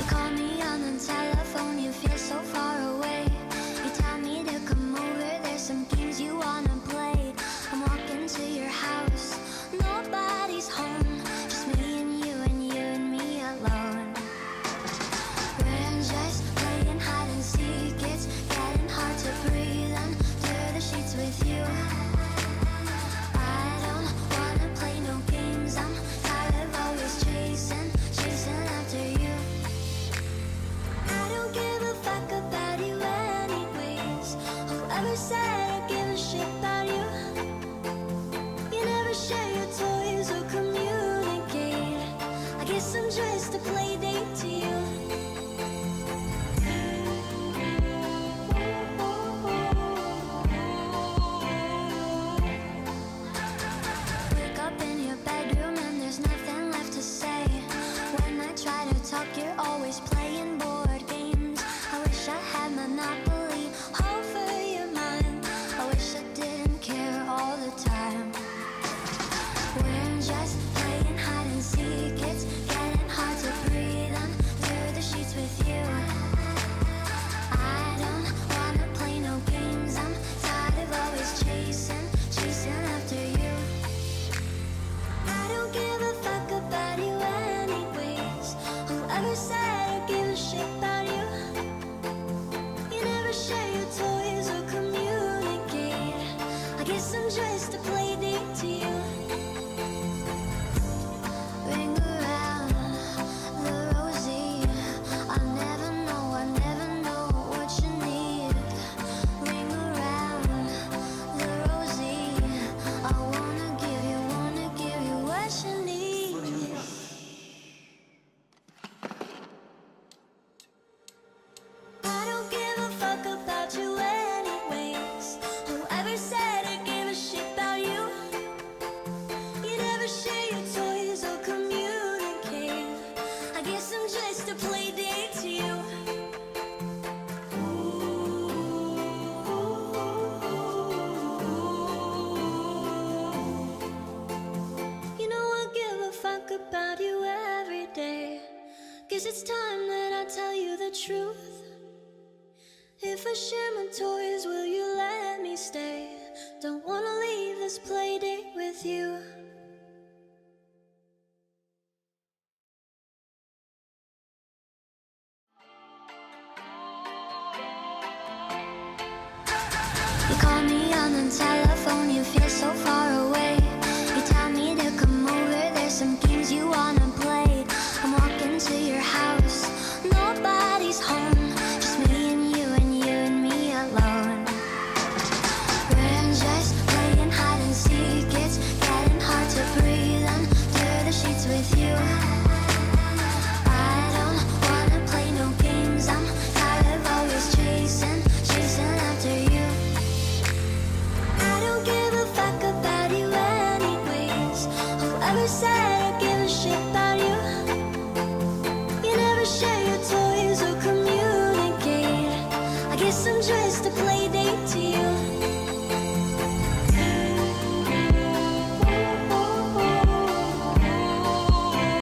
call me on the telephone, you feel so far away. You tell me to come over, there's some games you wanna play. I'm walking to your house, nobody's home, just me and you and me alone. We're just playing hide and seek, it's getting hard to breathe under the sheets with you. I don't wanna play no games, I'm tired of always chasing after you. I don't give a fuck about you anyways. Whoever said I give a shit about you? You never share your toys or communicate. I guess I'm just a play date to you. Wake up in your bedroom and there's nothing left to say. When I try to talk, you're always playing board games. I wish I had monopoly over your mind. I wish I didn't care all the time. We're just playing hide and seek, it's getting hard to breathe under the sheets with you. I don't wanna play no games, I'm tired of always chasing after you. I don't give a fuck about you anyways. Whoever said I give a shit about you? You never share your toys or communicate. I guess I'm just a play date to you. Ring around the rosy, I never know what you need. Ring around the rosy, I wanna give you what you need. I don't give a fuck about you anyways. Whoever said I give a shit about you? You never share your toys or communicate. I guess I'm just a play date to you. You know I give a fuck about you every day. Guess it's time that I tell you the truth. If I share my toys